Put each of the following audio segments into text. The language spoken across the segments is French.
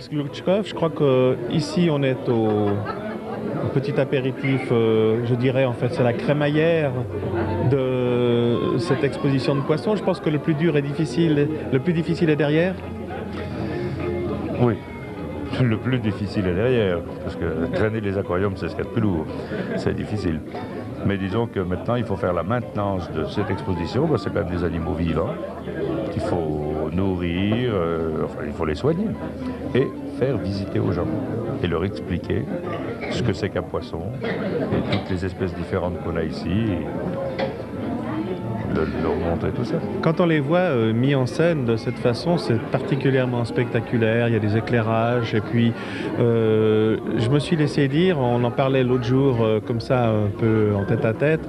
Alex Glutchkov. Je crois qu'ici on est au petit apéritif, je dirais en fait c'est la crémaillère de cette exposition de poissons. Je pense que le plus dur est difficile, le plus difficile est derrière. Oui, le plus difficile est derrière, parce que traîner les aquariums c'est ce qu'il y a de plus lourd, c'est difficile. Mais disons que maintenant il faut faire la maintenance de cette exposition, c'est quand même des animaux vivants qu'il faut nourrir, enfin il faut les soigner et faire visiter aux gens et leur expliquer ce que c'est qu'un poisson et toutes les espèces différentes qu'on a ici. Leur montrer tout ça. Quand on les voit mis en scène de cette façon, c'est particulièrement spectaculaire, il y a des éclairages, et puis je me suis laissé dire, on en parlait l'autre jour comme ça un peu en tête à tête,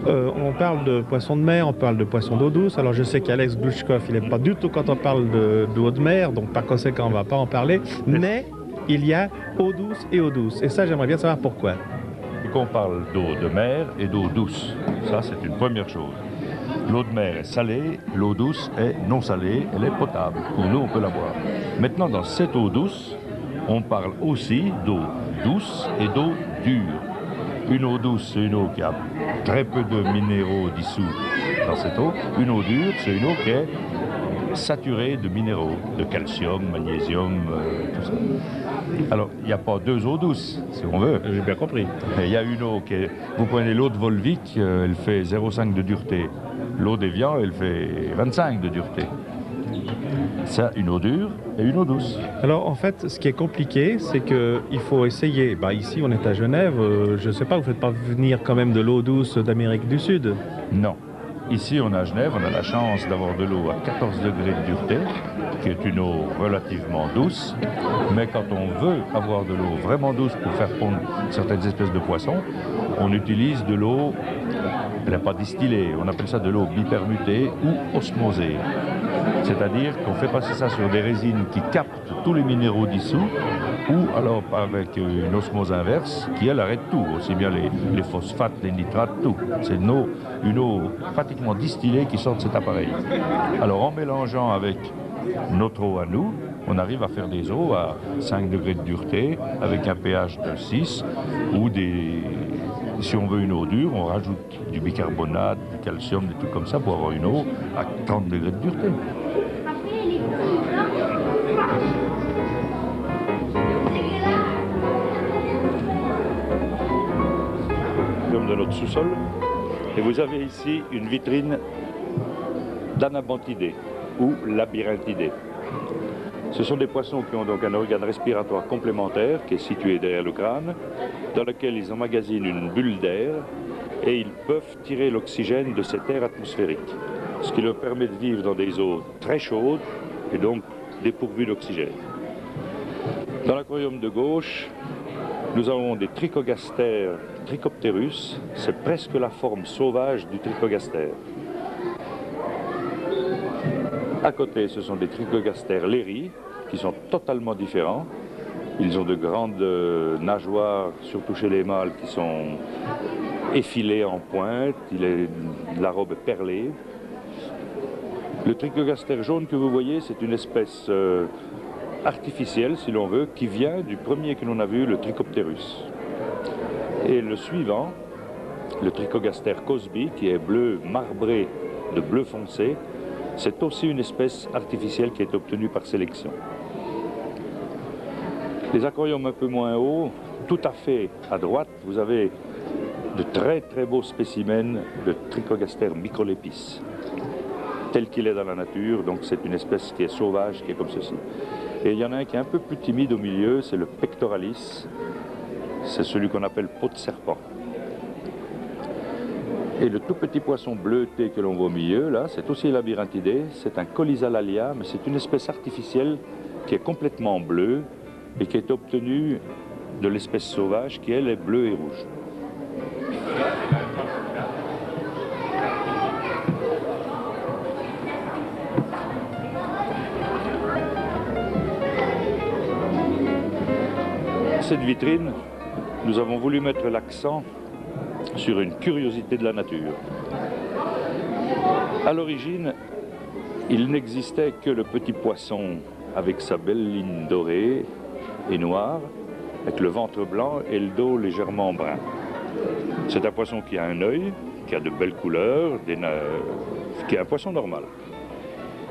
on parle de poissons de mer, on parle de poissons d'eau douce, alors je sais qu'Alex Glutchkov, il n'aime pas du tout quand on parle d'eau de mer, donc par conséquent on ne va pas en parler, mais il y a eau douce et eau douce, et ça j'aimerais bien savoir pourquoi. Qu'on parle d'eau de mer et d'eau douce, ça c'est une première chose. L'eau de mer est salée, l'eau douce est non salée, elle est potable. Pour nous, on peut la boire. Maintenant, dans cette eau douce, on parle aussi d'eau douce et d'eau dure. Une eau douce, c'est une eau qui a très peu de minéraux dissous dans cette eau. Une eau dure, c'est une eau qui est saturée de minéraux, de calcium, magnésium, tout ça. Alors, il n'y a pas deux eaux douces, si on veut. J'ai bien compris. Il y a une eau qui est... Vous prenez l'eau de Volvic, elle fait 0,5 de dureté. L'eau d'Evian, elle fait 25 de dureté. Ça, une eau dure et une eau douce. Alors en fait, ce qui est compliqué, c'est qu'il faut essayer. Ici, on est à Genève. Je ne sais pas, vous ne faites pas venir quand même de l'eau douce d'Amérique du Sud? Non. Ici, on est à Genève, on a la chance d'avoir de l'eau à 14 degrés de dureté, qui est une eau relativement douce. Mais quand on veut avoir de l'eau vraiment douce pour faire pondre certaines espèces de poissons, on utilise de l'eau, elle n'est pas distillée, on appelle ça de l'eau bipermutée ou osmosée. C'est-à-dire qu'on fait passer ça sur des résines qui captent tous les minéraux dissous, ou alors avec une osmose inverse qui, elle, arrête tout, aussi bien les phosphates, les nitrates, tout. C'est une eau pratiquement distillée qui sort de cet appareil. Alors en mélangeant avec notre eau à nous, on arrive à faire des eaux à 5 degrés de dureté, avec un pH de 6, ou si on veut une eau dure, on rajoute du bicarbonate, du calcium, des trucs comme ça pour avoir une eau à 30 degrés de dureté. Comme de notre sous-sol. Et vous avez ici une vitrine d'Anabanthidés ou Labyrinthidés. Ce sont des poissons qui ont donc un organe respiratoire complémentaire qui est situé derrière le crâne, dans lequel ils emmagasinent une bulle d'air et ils peuvent tirer l'oxygène de cet air atmosphérique, ce qui leur permet de vivre dans des eaux très chaudes et donc dépourvues d'oxygène. Dans l'aquarium de gauche, nous avons des trichogastères Trichopterus, c'est presque la forme sauvage du trichogastère. À côté, ce sont des trichogastères Léry, qui sont totalement différents. Ils ont de grandes nageoires, surtout chez les mâles, qui sont effilées en pointe. La robe est perlée. Le trichogastère jaune que vous voyez, c'est une espèce artificielle, si l'on veut, qui vient du premier que l'on a vu, le Trichopterus. Et le suivant, le trichogastère Cosby, qui est bleu marbré de bleu foncé, c'est aussi une espèce artificielle qui est obtenue par sélection. Les aquariums un peu moins hauts, tout à fait à droite, vous avez de très très beaux spécimens de trichogastère microlepis, tel qu'il est dans la nature, donc c'est une espèce qui est sauvage, qui est comme ceci. Et il y en a un qui est un peu plus timide au milieu, c'est le pectoralis, c'est celui qu'on appelle peau de serpent. Et le tout petit poisson bleuté que l'on voit au milieu, là, c'est aussi Labyrinthidés, c'est un Colizalalia, mais c'est une espèce artificielle qui est complètement bleue et qui est obtenue de l'espèce sauvage qui, elle, est bleue et rouge. Cette vitrine, nous avons voulu mettre l'accent sur une curiosité de la nature. À l'origine, il n'existait que le petit poisson avec sa belle ligne dorée et noire, avec le ventre blanc et le dos légèrement brun. C'est un poisson qui a un œil, qui a de belles couleurs, qui est un poisson normal.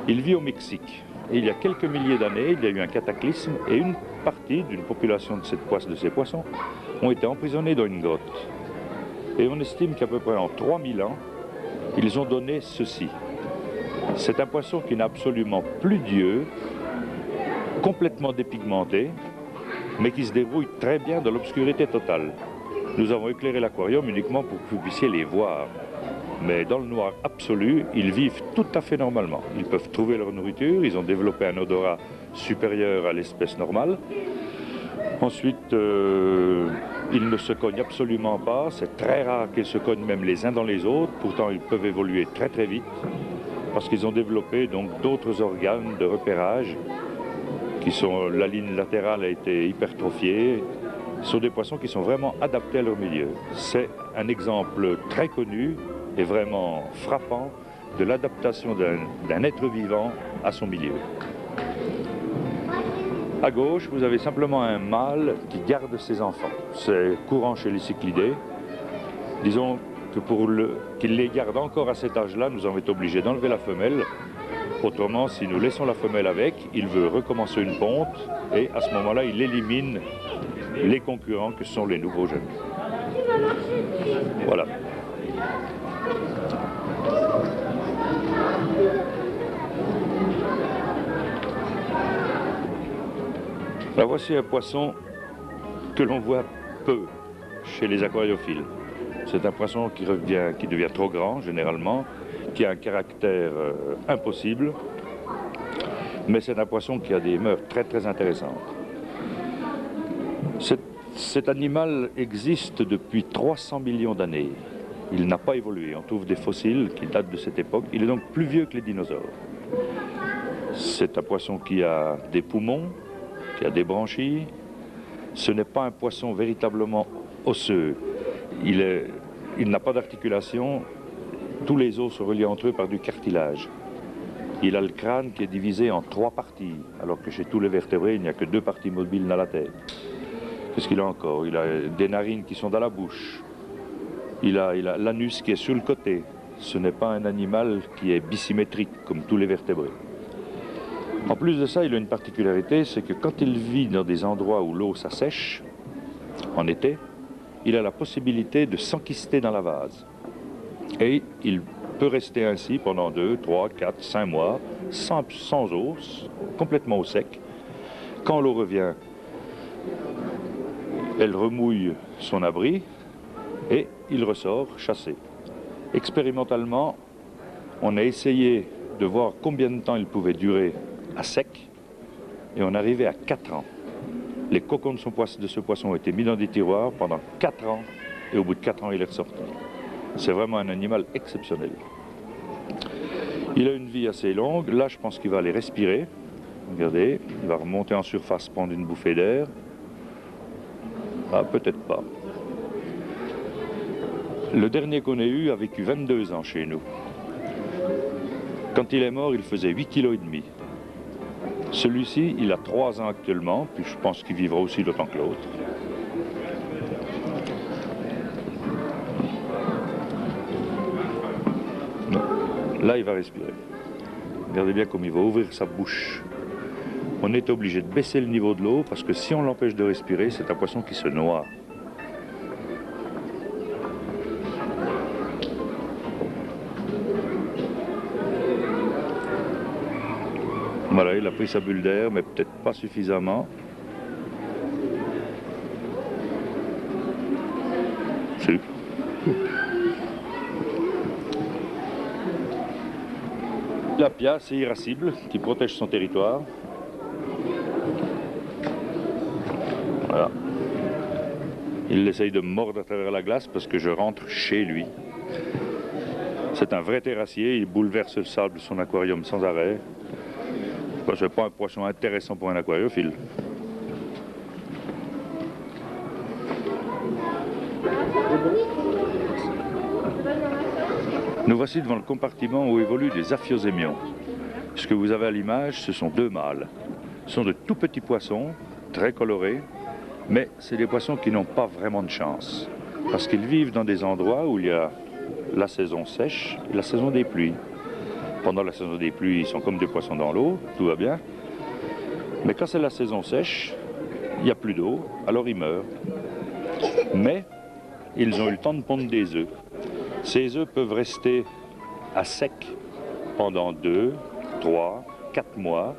Il vit au Mexique. Et il y a quelques milliers d'années, il y a eu un cataclysme et une partie d'une population de ces poissons ont été emprisonnés dans une grotte. Et on estime qu'à peu près en 3000 ans, ils ont donné ceci. C'est un poisson qui n'a absolument plus d'yeux, complètement dépigmenté, mais qui se débrouille très bien dans l'obscurité totale. Nous avons éclairé l'aquarium uniquement pour que vous puissiez les voir. Mais dans le noir absolu, ils vivent tout à fait normalement. Ils peuvent trouver leur nourriture, ils ont développé un odorat supérieur à l'espèce normale. Ensuite, ils ne se cognent absolument pas, c'est très rare qu'ils se cognent même les uns dans les autres, pourtant ils peuvent évoluer très très vite, parce qu'ils ont développé donc d'autres organes de repérage, qui sont, la ligne latérale a été hypertrophiée. Ce sont des poissons qui sont vraiment adaptés à leur milieu. C'est un exemple très connu et vraiment frappant de l'adaptation d'un être vivant à son milieu. À gauche, vous avez simplement un mâle qui garde ses enfants. C'est courant chez les cyclidés. Disons que pour qu'il les garde encore à cet âge-là, nous avons été obligés d'enlever la femelle. Autrement, si nous laissons la femelle avec, il veut recommencer une ponte et à ce moment-là, il élimine les concurrents que sont les nouveaux jeunes. Voilà. Là, voici un poisson que l'on voit peu chez les aquariophiles. C'est un poisson qui devient trop grand, généralement, qui a un caractère impossible, mais c'est un poisson qui a des mœurs très très intéressantes. Cet animal existe depuis 300 millions d'années. Il n'a pas évolué. On trouve des fossiles qui datent de cette époque. Il est donc plus vieux que les dinosaures. C'est un poisson qui a des poumons, qui a des branchies. Ce n'est pas un poisson véritablement osseux. Il n'a pas d'articulation. Tous les os sont reliés entre eux par du cartilage. Il a le crâne qui est divisé en 3 parties, alors que chez tous les vertébrés, il n'y a que 2 parties mobiles dans la tête. Qu'est-ce qu'il a encore? Il a des narines qui sont dans la bouche. Il a l'anus qui est sur le côté. Ce n'est pas un animal qui est bisymétrique, comme tous les vertébrés. En plus de ça, il a une particularité, c'est que quand il vit dans des endroits où l'eau s'assèche, en été, il a la possibilité de s'enquister dans la vase. Et il peut rester ainsi pendant 2, 3, 4, 5 mois, sans eau, complètement au sec. Quand l'eau revient, elle remouille son abri et il ressort chassé. Expérimentalement, on a essayé de voir combien de temps il pouvait durer à sec et on arrivait à 4 ans. Les cocons de ce poisson ont été mis dans des tiroirs pendant 4 ans et au bout de 4 ans, il est ressorti. C'est vraiment un animal exceptionnel. Il a une vie assez longue. Là, je pense qu'il va aller respirer. Regardez, il va remonter en surface, prendre une bouffée d'air. Ah, peut-être pas. Le dernier qu'on ait eu a vécu 22 ans chez nous. Quand il est mort, il faisait 8,5 kg. Celui-ci, il a 3 ans actuellement, puis je pense qu'il vivra aussi d'autant que l'autre. Là, il va respirer. Regardez bien comme il va ouvrir sa bouche. On est obligé de baisser le niveau de l'eau parce que si on l'empêche de respirer, c'est un poisson qui se noie. Voilà, il a pris sa bulle d'air, mais peut-être pas suffisamment. C'est... L'apia, c'est irascible, qui protège son territoire. Voilà. Il essaye de me mordre à travers la glace parce que je rentre chez lui. C'est un vrai terrassier, il bouleverse le sable de son aquarium sans arrêt. Ce n'est pas un poisson intéressant pour un aquariophile. Nous voici devant le compartiment où évoluent les aphiosémions. Ce que vous avez à l'image, ce sont 2 mâles. Ce sont de tout petits poissons, très colorés, mais c'est des poissons qui n'ont pas vraiment de chance, parce qu'ils vivent dans des endroits où il y a la saison sèche et la saison des pluies. Pendant la saison des pluies, ils sont comme des poissons dans l'eau, tout va bien. Mais quand c'est la saison sèche, il n'y a plus d'eau, alors ils meurent. Mais ils ont eu le temps de pondre des œufs. Ces œufs peuvent rester à sec pendant 2, 3, 4 mois.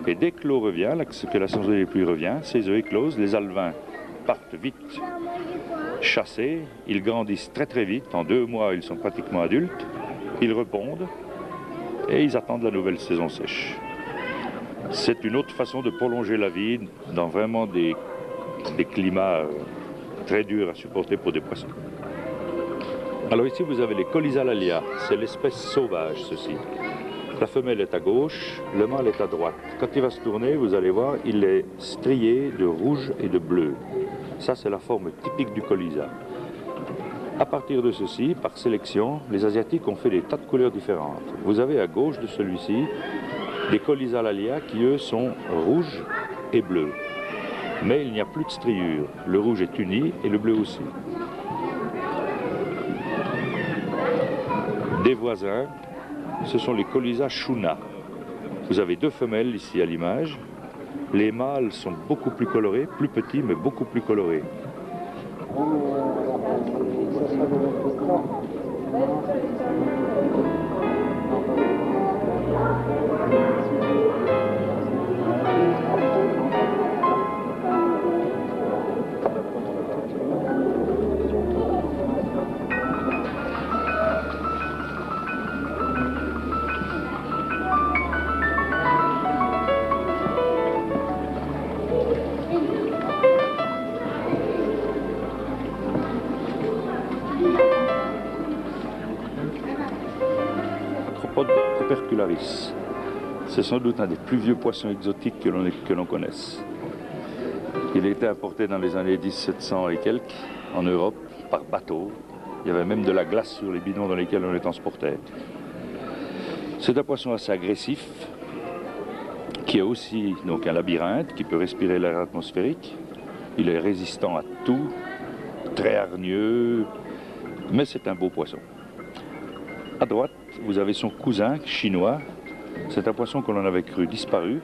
Et dès que l'eau revient, que la saison des pluies revient, ces œufs éclosent, les alevins partent vite chasser, ils grandissent très très vite, en 2 mois ils sont pratiquement adultes, ils repondent et ils attendent la nouvelle saison sèche. C'est une autre façon de prolonger la vie dans vraiment des climats très durs à supporter pour des poissons. Alors ici vous avez les Colizalalia, c'est l'espèce sauvage ceci. La femelle est à gauche, le mâle est à droite. Quand il va se tourner, vous allez voir, il est strié de rouge et de bleu. Ça, c'est la forme typique du colisa. À partir de ceci, par sélection, les Asiatiques ont fait des tas de couleurs différentes. Vous avez à gauche de celui-ci des Colizalalia qui, eux, sont rouges et bleus. Mais il n'y a plus de striure. Le rouge est uni et le bleu aussi. Des voisins, ce sont les Colisa Shuna. Vous avez 2 femelles ici à l'image. Les mâles sont beaucoup plus colorés, plus petits mais beaucoup plus colorés. Propercularis. C'est sans doute un des plus vieux poissons exotiques que l'on connaisse. Il a été importé dans les années 1700 et quelques en Europe par bateau. Il y avait même de la glace sur les bidons dans lesquels on les transportait. C'est un poisson assez agressif qui a aussi donc un labyrinthe qui peut respirer l'air atmosphérique. Il est résistant à tout, très hargneux, mais c'est un beau poisson. À droite, vous avez son cousin chinois. C'est un poisson que l'on avait cru disparu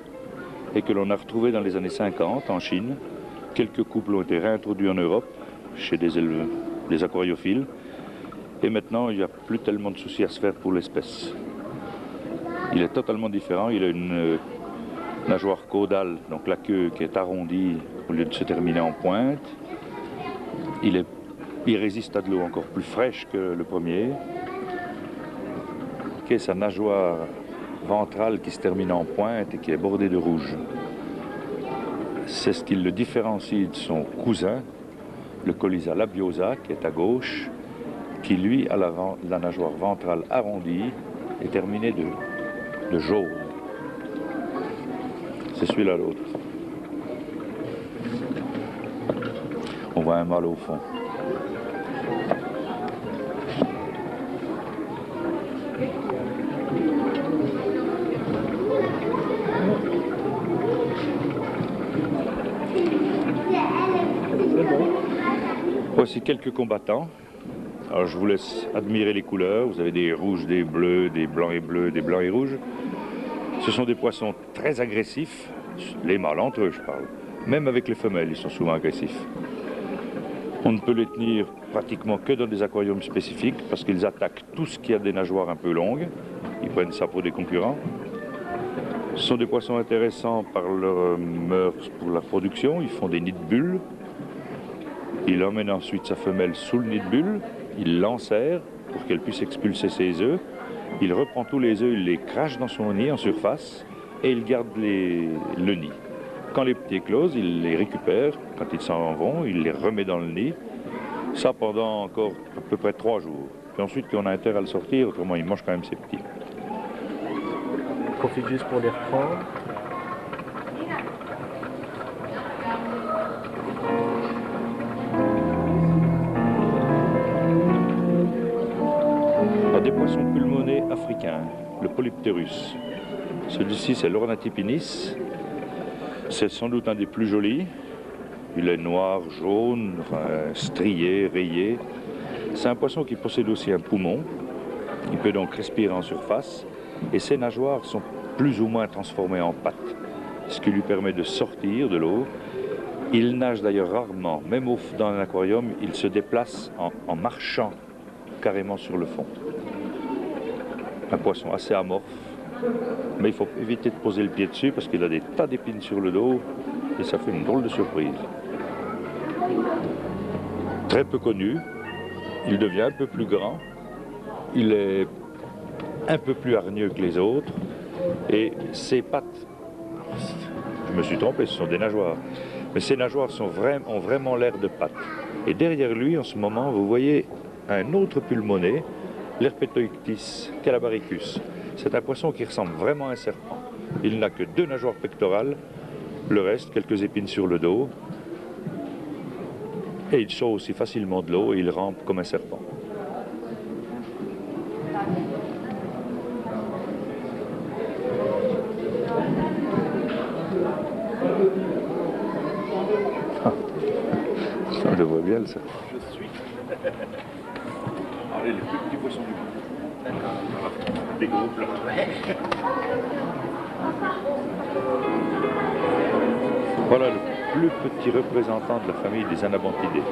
et que l'on a retrouvé dans les années 50 en Chine. Quelques couples ont été réintroduits en Europe chez des aquariophiles. Et maintenant, il n'y a plus tellement de soucis à se faire pour l'espèce. Il est totalement différent. Il a une nageoire caudale, donc la queue qui est arrondie au lieu de se terminer en pointe. Il résiste à de l'eau encore plus fraîche que le premier. Sa nageoire ventrale qui se termine en pointe et qui est bordée de rouge. C'est ce qui le différencie de son cousin, le Colisa labiosa, qui est à gauche, qui lui a la nageoire ventrale arrondie et terminée de jaune. C'est celui-là l'autre. On voit un mâle au fond. Voici quelques combattants. Alors je vous laisse admirer les couleurs. Vous avez des rouges, des bleus, des blancs et bleus, des blancs et rouges. Ce sont des poissons très agressifs. Les mâles entre eux, je parle. Même avec les femelles, ils sont souvent agressifs. On ne peut les tenir pratiquement que dans des aquariums spécifiques parce qu'ils attaquent tout ce qui a des nageoires un peu longues. Ils prennent ça pour des concurrents. Ce sont des poissons intéressants par leur mœurs pour la production. Ils font des nids de bulles. Il emmène ensuite sa femelle sous le nid de bulle, il l'enserre pour qu'elle puisse expulser ses œufs. Il reprend tous les œufs, il les crache dans son nid en surface et il garde le nid. Quand les petits éclosent, il les récupère. Quand ils s'en vont, il les remet dans le nid. Ça pendant encore à peu près 3 jours. Puis ensuite, on a intérêt à le sortir, autrement il mange quand même ses petits. Je profite juste pour les reprendre. Des poissons pulmonés africains, le Polypterus. Celui-ci, c'est l'Ornathipinis. C'est sans doute un des plus jolis. Il est noir, jaune, enfin, strié, rayé. C'est un poisson qui possède aussi un poumon. Il peut donc respirer en surface. Et ses nageoires sont plus ou moins transformées en pattes, ce qui lui permet de sortir de l'eau. Il nage d'ailleurs rarement. Même dans un aquarium, il se déplace en marchant carrément sur le fond. Un poisson assez amorphe. Mais il faut éviter de poser le pied dessus parce qu'il a des tas d'épines sur le dos et ça fait une drôle de surprise. Très peu connu, il devient un peu plus grand, il est un peu plus hargneux que les autres et ses pattes, je me suis trompé, ce sont des nageoires, mais ces nageoires ont vraiment l'air de pattes. Et derrière lui, en ce moment, vous voyez un autre pulmoné, l'Herpetoichthys calabaricus. C'est un poisson qui ressemble vraiment à un serpent. Il n'a que 2 nageoires pectorales, le reste, quelques épines sur le dos. Et il sort aussi facilement de l'eau et il rampe comme un serpent. On le voit bien, ça. Je suis. Allez, les plus petits poissons du monde. D'accord. Des gros plats. Voilà le plus petit représentant de la famille des Anabanthidés.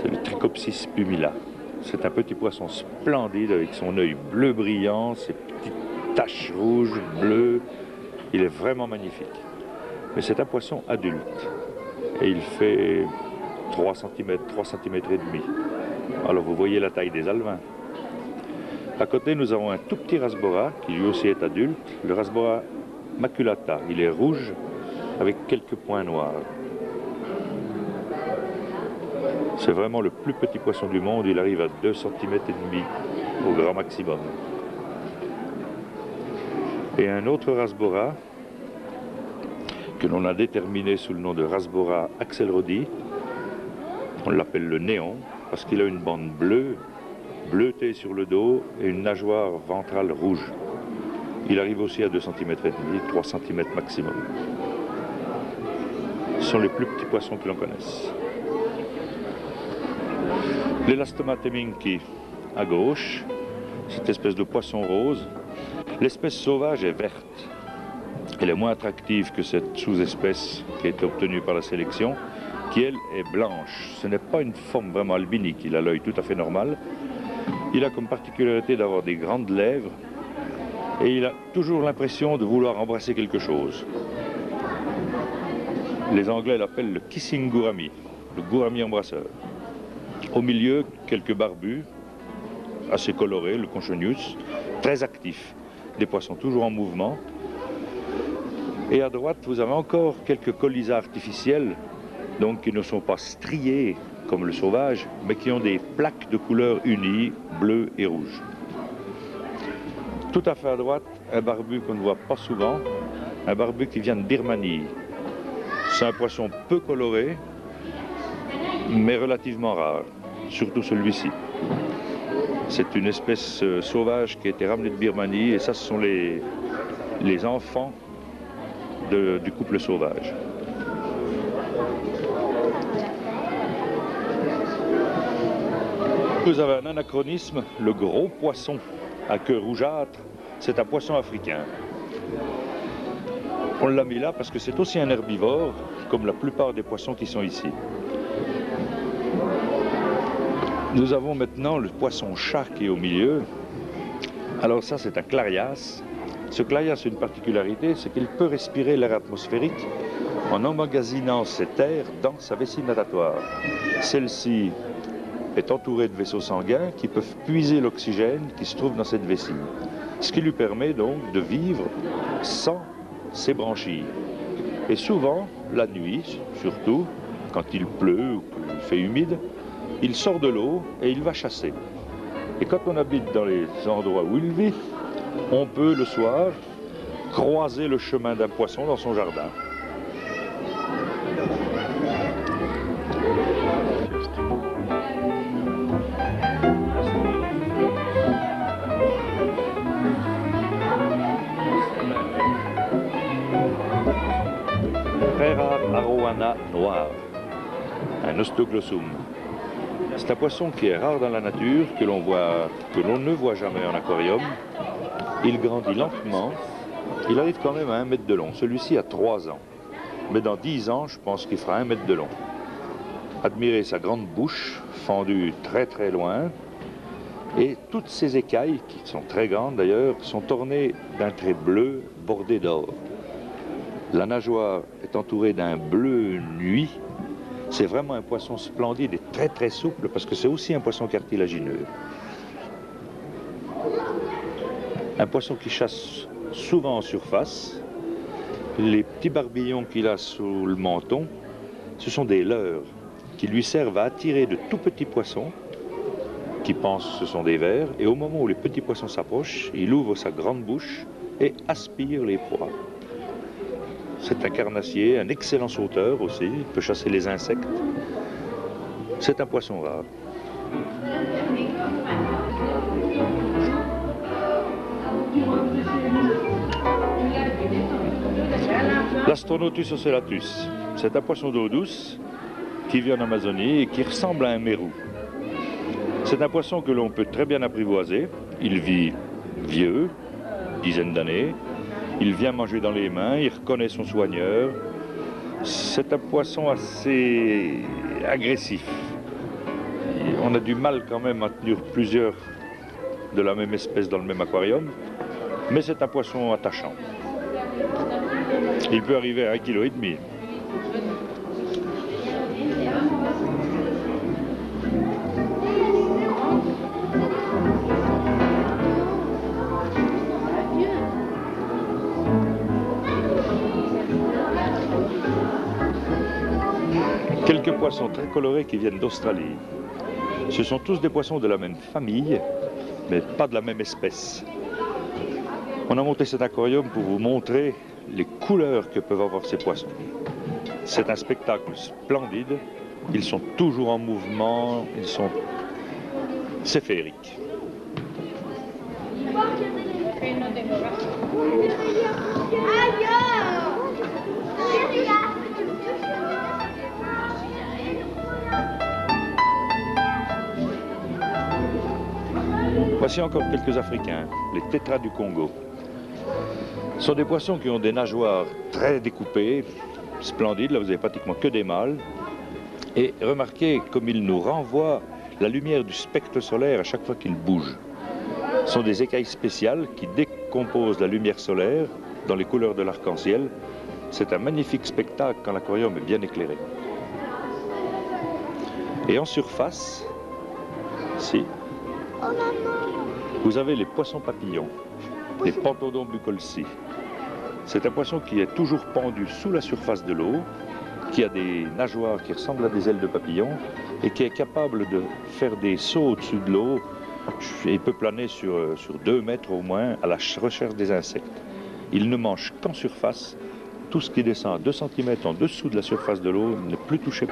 C'est le Trichopsis pumila. C'est un petit poisson splendide avec son œil bleu brillant, ses petites taches rouges, bleues. Il est vraiment magnifique. Mais c'est un poisson adulte. Et il fait 3 cm, 3 cm et demi. Alors vous voyez la taille des alevins. À côté, nous avons un tout petit rasbora qui lui aussi est adulte, le rasbora maculata. Il est rouge avec quelques points noirs. C'est vraiment le plus petit poisson du monde, il arrive à 2 cm et demi au grand maximum. Et un autre rasbora que l'on a déterminé sous le nom de rasbora axelrodi, on l'appelle le néon parce qu'il a une bande bleue, bleutée sur le dos et une nageoire ventrale rouge. Il arrive aussi à 2 cm et demi, 3 cm maximum. Ce sont les plus petits poissons que l'on connaisse. L'Elastoma teminki à gauche, cette espèce de poisson rose. L'espèce sauvage est verte. Elle est moins attractive que cette sous-espèce qui a été obtenue par la sélection, qui elle est blanche. Ce n'est pas une forme vraiment albinique, il a l'œil tout à fait normal. Il a comme particularité d'avoir des grandes lèvres et il a toujours l'impression de vouloir embrasser quelque chose. Les Anglais l'appellent le kissing gourami, le gourami embrasseur. Au milieu, quelques barbus, assez colorés, le conchonius, très actifs, des poissons toujours en mouvement. Et à droite, vous avez encore quelques colisas artificiels, donc qui ne sont pas striés comme le sauvage, mais qui ont des plaques de couleurs unies, bleu et rouge. Tout à fait à droite, un barbu qu'on ne voit pas souvent, un barbu qui vient de Birmanie. C'est un poisson peu coloré, mais relativement rare, surtout celui-ci. C'est une espèce sauvage qui a été ramenée de Birmanie, et ça, ce sont les enfants du couple sauvage. Vous avez un anachronisme, le gros poisson à queue rougeâtre, c'est un poisson africain. On l'a mis là parce que c'est aussi un herbivore, comme la plupart des poissons qui sont ici. Nous avons maintenant le poisson-chat qui est au milieu. Alors ça, c'est un clarias. Ce clarias a une particularité, c'est qu'il peut respirer l'air atmosphérique en emmagasinant cet air dans sa vessie natatoire. Celle-ci est entourée de vaisseaux sanguins qui peuvent puiser l'oxygène qui se trouve dans cette vessie. Ce qui lui permet donc de vivre sans s'ébranchir. Et souvent, la nuit, surtout, quand il pleut ou qu'il fait humide, il sort de l'eau et il va chasser. Et quand on habite dans les endroits où il vit, on peut le soir croiser le chemin d'un poisson dans son jardin. noir, un Ostoglossum. C'est un poisson qui est rare dans la nature, que l'on ne voit jamais en aquarium. Il grandit lentement. Il arrive quand même à 1 mètre de long. Celui-ci a 3 ans. Mais dans 10 ans, je pense qu'il fera 1 mètre de long. Admirez sa grande bouche, fendue très très loin. Et toutes ses écailles, qui sont très grandes d'ailleurs, sont ornées d'un trait bleu bordé d'or. La nageoire est entourée d'un bleu nuit. C'est vraiment un poisson splendide et très très souple parce que c'est aussi un poisson cartilagineux. Un poisson qui chasse souvent en surface. Les petits barbillons qu'il a sous le menton, ce sont des leurres qui lui servent à attirer de tout petits poissons qui pensent que ce sont des vers. Et au moment où les petits poissons s'approchent, il ouvre sa grande bouche et aspire les proies. C'est un carnassier, un excellent sauteur aussi, il peut chasser les insectes. C'est un poisson rare. L'Astronotus ocellatus, c'est un poisson d'eau douce qui vit en Amazonie et qui ressemble à un mérou. C'est un poisson que l'on peut très bien apprivoiser. Il vit vieux, dizaine d'années. Il vient manger dans les mains, il reconnaît son soigneur. C'est un poisson assez agressif. On a du mal quand même à tenir plusieurs de la même espèce dans le même aquarium, mais c'est un poisson attachant. Il peut arriver à 1,5 kg. Quelques poissons très colorés qui viennent d'Australie. Ce sont tous des poissons de la même famille, mais pas de la même espèce. On a monté cet aquarium pour vous montrer les couleurs que peuvent avoir ces poissons. C'est un spectacle splendide. Ils sont toujours en mouvement. C'est féerique. Voici encore quelques Africains, les tétras du Congo. Ce sont des poissons qui ont des nageoires très découpées, splendides. Là, vous avez pratiquement que des mâles. Et remarquez comme ils nous renvoient la lumière du spectre solaire à chaque fois qu'ils bougent. Ce sont des écailles spéciales qui décomposent la lumière solaire dans les couleurs de l'arc-en-ciel. C'est un magnifique spectacle quand l'aquarium est bien éclairé. Et en surface, ici, vous avez les poissons papillons, les Pantodon buccolci. C'est un poisson qui est toujours pendu sous la surface de l'eau, qui a des nageoires qui ressemblent à des ailes de papillon et qui est capable de faire des sauts au-dessus de l'eau. Il peut planer sur 2 mètres au moins à la recherche des insectes. Il ne mange qu'en surface. Tout ce qui descend à 2 cm en dessous de la surface de l'eau n'est plus touché.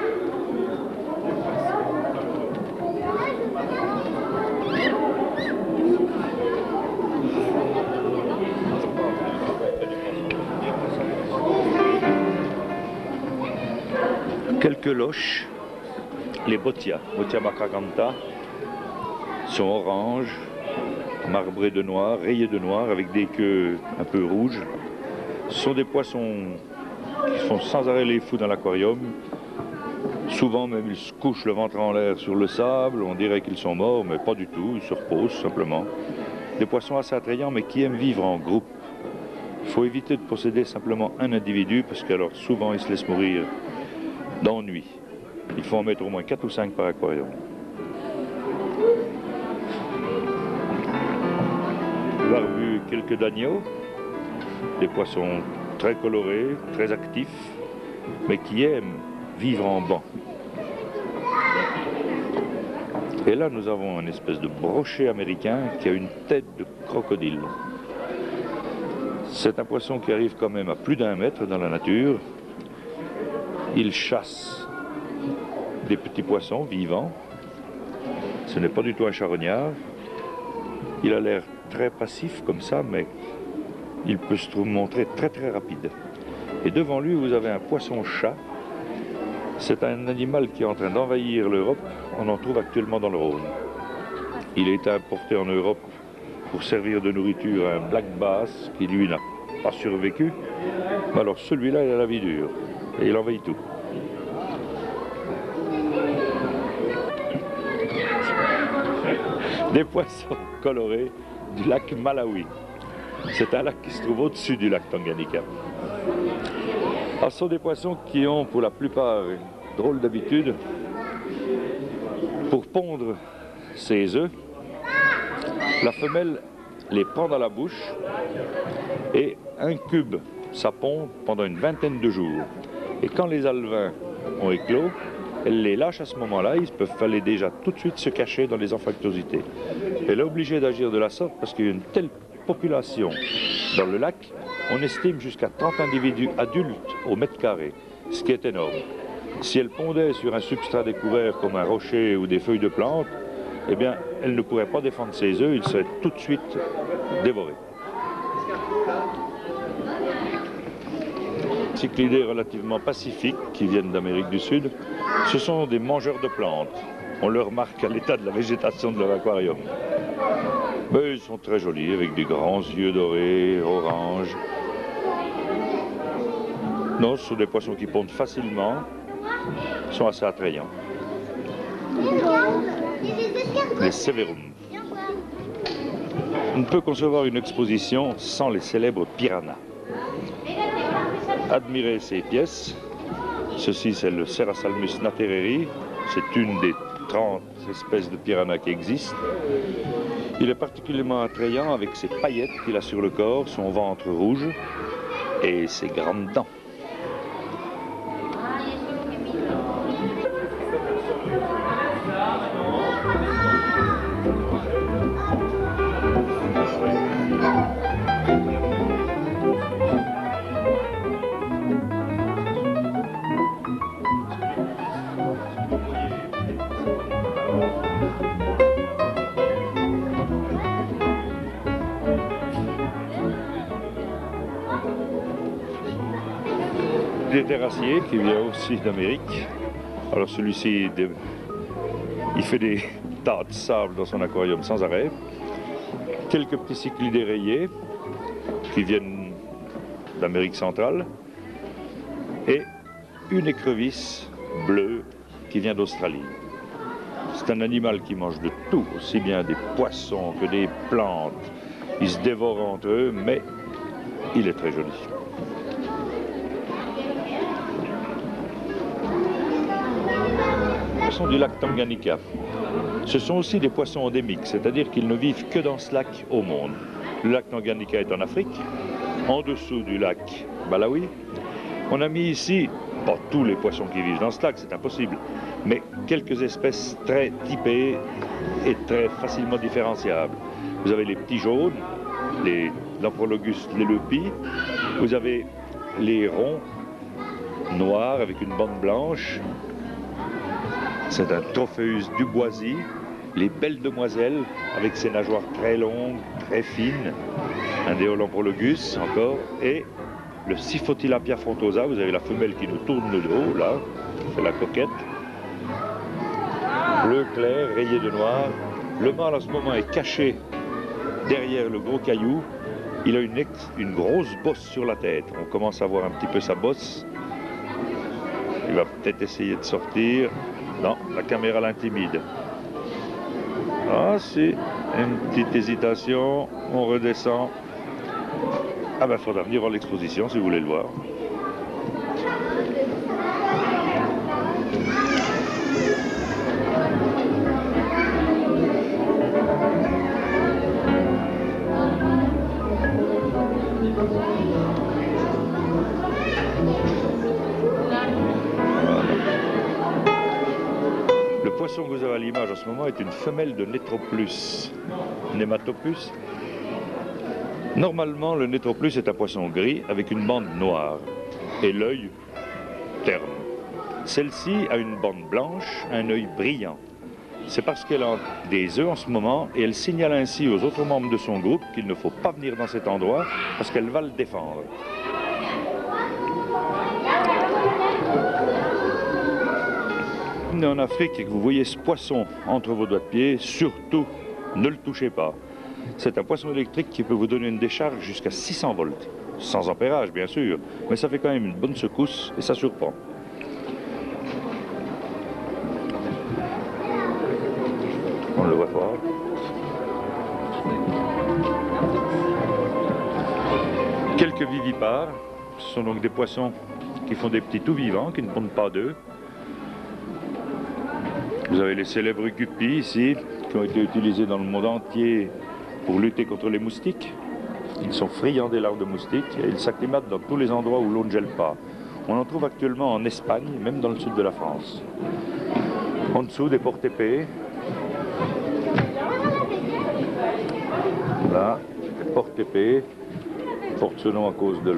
Quelques loches, les Botia macracantha, sont oranges, marbrées de noir, rayées de noir, avec des queues un peu rouges. Ce sont des poissons qui font sans arrêt les fous dans l'aquarium. Souvent même ils se couchent le ventre en l'air sur le sable, on dirait qu'ils sont morts, mais pas du tout, ils se reposent simplement. Des poissons assez attrayants mais qui aiment vivre en groupe. Il faut éviter de posséder simplement un individu parce qu'alors souvent ils se laissent mourir d'ennui. Il faut en mettre au moins 4 ou 5 par aquarium. Barbu, quelques dagneaux, des poissons très colorés, très actifs, mais qui aiment vivre en banc. Et là, nous avons une espèce de brochet américain qui a une tête de crocodile. C'est un poisson qui arrive quand même à plus d'1 mètre dans la nature. Il chasse des petits poissons vivants. Ce n'est pas du tout un charognard. Il a l'air très passif comme ça, mais il peut se montrer très très rapide. Et devant lui, vous avez un poisson-chat C'est un animal qui est en train d'envahir l'Europe. On en trouve actuellement dans le Rhône. Il a été importé en Europe pour servir de nourriture à un black bass qui, lui, n'a pas survécu. Mais alors celui-là, il a la vie dure et il envahit tout. Des poissons colorés du lac Malawi. C'est un lac qui se trouve au-dessus du lac Tanganyika. Alors, ce sont des poissons qui ont pour la plupart une drôle d'habitude. Pour pondre ses œufs, la femelle les prend dans la bouche et incube sa ponde pendant une vingtaine de jours. Et quand les alevins ont éclos, elle les lâche à ce moment-là, ils peuvent aller déjà tout de suite se cacher dans les anfractuosités. Elle est obligée d'agir de la sorte parce qu'il y a une telle population dans le lac, on estime jusqu'à 30 individus adultes au mètre carré, ce qui est énorme. Si elle pondait sur un substrat découvert comme un rocher ou des feuilles de plantes, eh bien, elle ne pourrait pas défendre ses œufs, ils seraient tout de suite dévorés. Cyclidés relativement pacifiques qui viennent d'Amérique du Sud, ce sont des mangeurs de plantes. On le remarque à l'état de la végétation de leur aquarium. Mais ils sont très jolis, avec des grands yeux dorés, orange. Non, ce sont des poissons qui pondent facilement, sont assez attrayants. Les Severum. On ne peut concevoir une exposition sans les célèbres piranhas. Admirez ces pièces. Ceci, c'est le Cerassalmus natereri. C'est une des 30 espèces de piranhas qui existent. Il est particulièrement attrayant avec ses paillettes qu'il a sur le corps, son ventre rouge et ses grandes dents. Des terrassiers qui vient aussi d'Amérique. Alors celui-ci, il fait des tas de sable dans son aquarium sans arrêt. Quelques petits cyclidés rayés qui viennent d'Amérique centrale. Et une écrevisse bleue qui vient d'Australie. C'est un animal qui mange de tout, aussi bien des poissons que des plantes. Ils se dévorent entre eux, mais il est très joli. Poissons du lac Tanganyika. Ce sont aussi des poissons endémiques, c'est-à-dire qu'ils ne vivent que dans ce lac au monde. Le lac Tanganyika est en Afrique, en dessous du lac Malawi. On a mis ici, pas tous les poissons qui vivent dans ce lac, c'est impossible, mais quelques espèces très typées et très facilement différenciables. Vous avez les petits jaunes, les Lamprologus lelepi, vous avez les ronds noirs avec une bande blanche. C'est un Tropheus duboisi, les belles demoiselles avec ses nageoires très longues, très fines, un Deolamprologus encore, et le Siphotilapia frontosa, vous avez la femelle qui nous tourne le dos, là, c'est la coquette. Bleu clair, rayé de noir. Le mâle en ce moment est caché derrière le gros caillou. Il a une grosse bosse sur la tête. On commence à voir un petit peu sa bosse. Il va peut-être essayer de sortir. Non, la caméra l'intimide. Ah si, une petite hésitation, on redescend. Ah ben, il faudra venir voir l'exposition si vous voulez le voir. Le poisson que vous avez à l'image en ce moment est une femelle de Netroplus, Nematopus. Normalement, le Netroplus est un poisson gris avec une bande noire et l'œil terne. Celle-ci a une bande blanche, un œil brillant. C'est parce qu'elle a des œufs en ce moment et elle signale ainsi aux autres membres de son groupe qu'il ne faut pas venir dans cet endroit parce qu'elle va le défendre. promenez en Afrique et que vous voyez ce poisson entre vos doigts de pied, surtout ne le touchez pas. C'est un poisson électrique qui peut vous donner une décharge jusqu'à 600 volts. Sans ampérage, bien sûr, mais ça fait quand même une bonne secousse et ça surprend. On ne le voit pas. Quelques vivipares, ce sont donc des poissons qui font des petits tout vivants, qui ne pondent pas d'œufs. Vous avez les célèbres guppies ici, qui ont été utilisés dans le monde entier pour lutter contre les moustiques. Ils sont friands des larves de moustiques et ils s'acclimatent dans tous les endroits où l'eau ne gèle pas. On en trouve actuellement en Espagne, même dans le sud de la France. En dessous, des porte-épées. Là, des porte-épées. Porte ce nom à cause de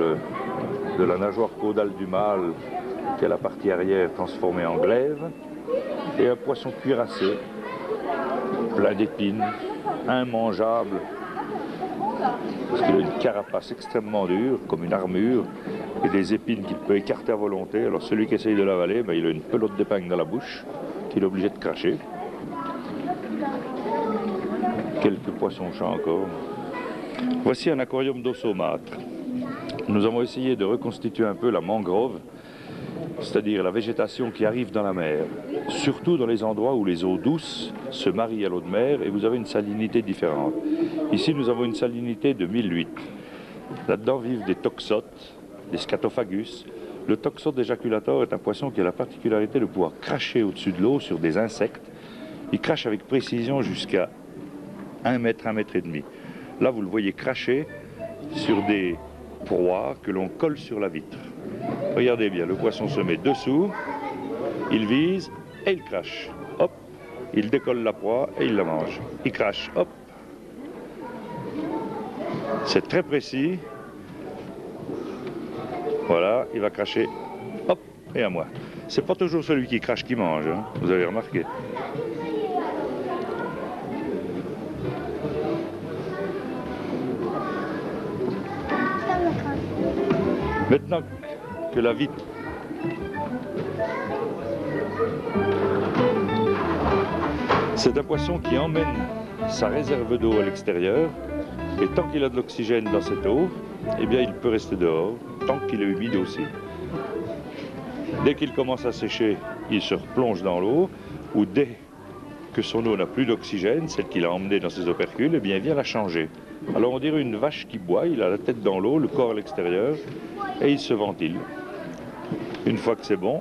la nageoire caudale du mâle, qui est la partie arrière transformée en glaive. Et un poisson cuirassé, plein d'épines, immangeable. Parce qu'il a une carapace extrêmement dure, comme une armure, et des épines qu'il peut écarter à volonté. Alors celui qui essaye de l'avaler, il a une pelote d'épingle dans la bouche, qu'il est obligé de cracher. Quelques poissons-chats encore. Voici un aquarium d'eau saumâtre. Nous avons essayé de reconstituer un peu la mangrove, c'est-à-dire la végétation qui arrive dans la mer, surtout dans les endroits où les eaux douces se marient à l'eau de mer et vous avez une salinité différente. Ici, nous avons une salinité de 1008. Là-dedans vivent des toxotes, des scatophagus. Le toxote éjaculator est un poisson qui a la particularité de pouvoir cracher au-dessus de l'eau sur des insectes. Il crache avec précision jusqu'à 1 mètre, 1 mètre et demi. Là, vous le voyez cracher sur des proies que l'on colle sur la vitre. Regardez bien, le poisson se met dessous, il vise et il crache. Hop, il décolle la proie et il la mange. Il crache, hop. C'est très précis. Voilà, il va cracher, hop, et à moi. C'est pas toujours celui qui crache qui mange, hein, vous avez remarqué. Maintenant que la vitre c'est un poisson qui emmène sa réserve d'eau à l'extérieur et tant qu'il a de l'oxygène dans cette eau, eh bien il peut rester dehors tant qu'il est humide aussi. Dès qu'il commence à sécher, il se replonge dans l'eau ou dès que son eau n'a plus d'oxygène, celle qu'il a emmenée dans ses opercules, eh bien il vient la changer. Alors on dirait une vache qui boit, il a la tête dans l'eau, le corps à l'extérieur et il se ventile. Une fois que c'est bon,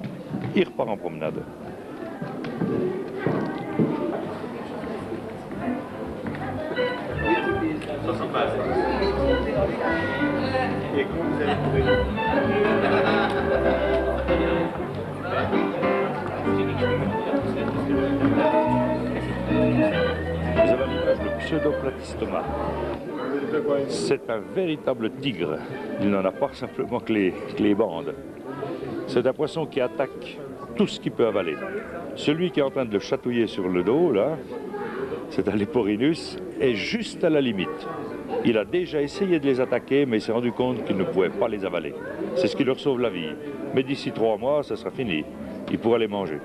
il repart en promenade. Vous avez à l'image le pseudoplatystoma. C'est un véritable tigre. Il n'en a pas simplement que les bandes. C'est un poisson qui attaque tout ce qu'il peut avaler. Celui qui est en train de le chatouiller sur le dos, là, c'est un Leporinus, est juste à la limite. Il a déjà essayé de les attaquer, mais il s'est rendu compte qu'il ne pouvait pas les avaler. C'est ce qui leur sauve la vie. Mais d'ici 3 mois, ça sera fini. Il pourra les manger.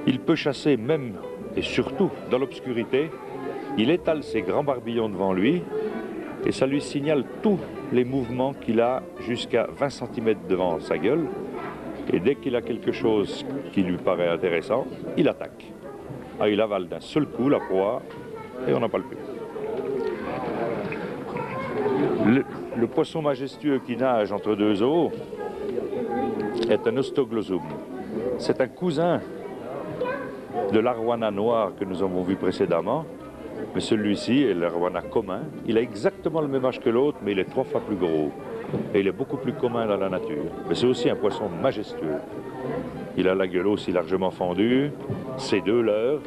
Il peut chasser même et surtout dans l'obscurité. Il étale ses grands barbillons devant lui et ça lui signale tous les mouvements qu'il a jusqu'à 20 cm devant sa gueule. Et dès qu'il a quelque chose qui lui paraît intéressant, il attaque. Ah, il avale d'un seul coup la proie et on n'en parle plus. Le poisson majestueux qui nage entre deux eaux est un Ostoglosum. C'est un cousin de l'arowana noir que nous avons vu précédemment, mais celui-ci est l'arowana commun. Il a exactement le même âge que l'autre, mais il est 3 fois plus gros. Et il est beaucoup plus commun dans la nature. Mais c'est aussi un poisson majestueux. Il a la gueule aussi largement fendue, ses 2 leurres,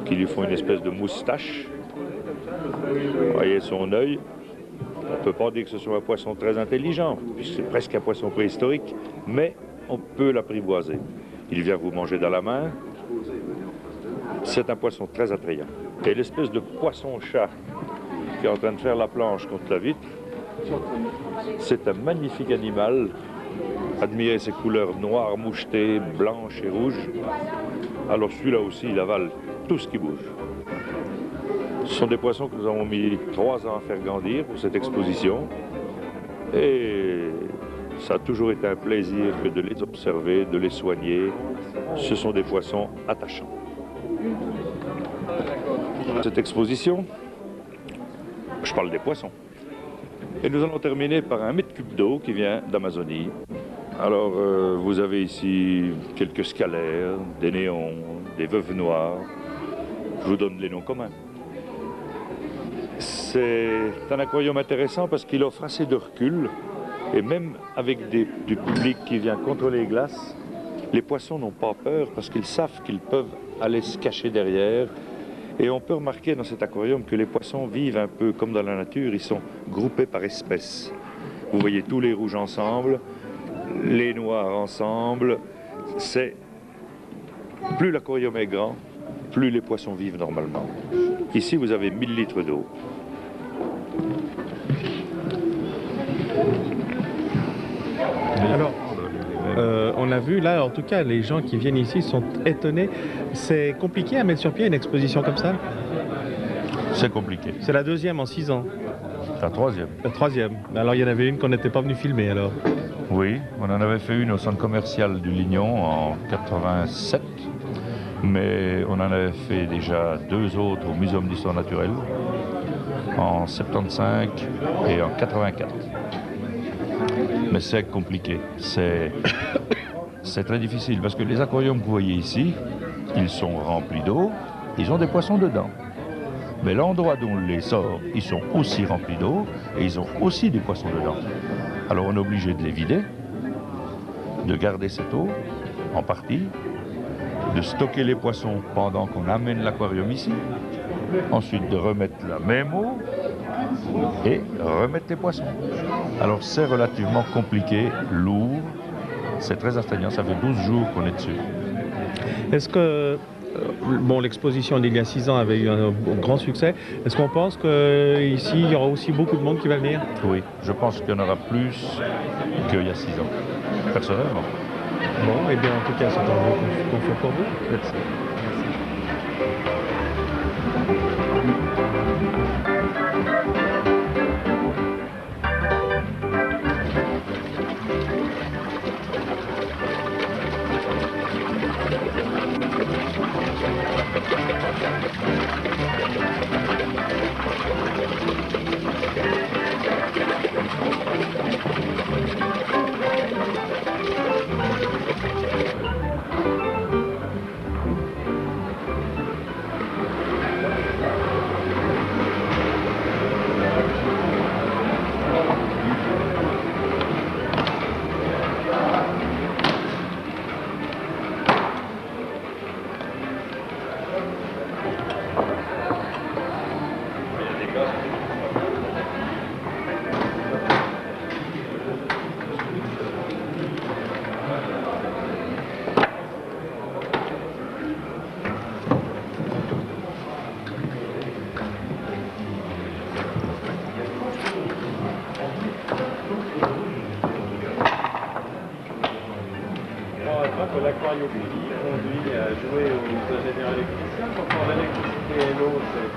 qui lui font une espèce de moustache. Vous voyez son œil. On ne peut pas dire que ce soit un poisson très intelligent, puisque c'est presque un poisson préhistorique, mais on peut l'apprivoiser. Il vient vous manger dans la main. C'est un poisson très attrayant. Et l'espèce de poisson-chat qui est en train de faire la planche contre la vitre, c'est un magnifique animal admirer ces couleurs noires, mouchetées, blanches et rouges. Alors celui-là aussi, il avale tout ce qui bouge. Ce sont des poissons que nous avons mis 3 ans à faire grandir pour cette exposition. Et ça a toujours été un plaisir que de les observer, de les soigner. Ce sont des poissons attachants. Cette exposition, je parle des poissons. Et nous allons terminer par un mètre cube d'eau qui vient d'Amazonie. Alors, vous avez ici quelques scalaires, des néons, des veuves noires. Je vous donne les noms communs. C'est un aquarium intéressant parce qu'il offre assez de recul. Et même avec du public qui vient contrôler les glaces, les poissons n'ont pas peur parce qu'ils savent qu'ils peuvent aller se cacher derrière. Et on peut remarquer dans cet aquarium que les poissons vivent un peu comme dans la nature, ils sont groupés par espèces. Vous voyez tous les rouges ensemble, les noirs ensemble. Plus l'aquarium est grand, plus les poissons vivent normalement. Ici, vous avez 1000 litres d'eau. Alors, on a vu là, en tout cas, les gens qui viennent ici sont étonnés. C'est compliqué à mettre sur pied une exposition comme ça? C'est compliqué. C'est la 2e en 6 ans. La 3e. La 3e. Alors il y en avait une qu'on n'était pas venu filmer alors. Oui, on en avait fait une au centre commercial du Lignon en 87, mais on en avait fait déjà 2 autres au Muséum d'histoire naturelle en 75 et en 84. Mais c'est compliqué, c'est très difficile parce que les aquariums que vous voyez ici, ils sont remplis d'eau, ils ont des poissons dedans. Mais l'endroit d'où on les sort, ils sont aussi remplis d'eau et ils ont aussi des poissons dedans. Alors on est obligé de les vider, de garder cette eau en partie, de stocker les poissons pendant qu'on amène l'aquarium ici, ensuite de remettre la même eau et remettre les poissons. Alors c'est relativement compliqué, lourd, c'est très astreignant, ça fait 12 jours qu'on est dessus. Est-ce que bon, l'exposition d'il y a 6 ans avait eu un grand succès. Est-ce qu'on pense qu'ici, il y aura aussi beaucoup de monde qui va venir? Oui, je pense qu'il y en aura plus qu'il y a 6 ans, personnellement. Bon, et bien en tout cas, c'est un bon qu'on fait pour vous. Merci. Que l'aquariophilie conduit à jouer aux ingénieurs électriciens. Pourquoi l'électricité et l'eau, c'est...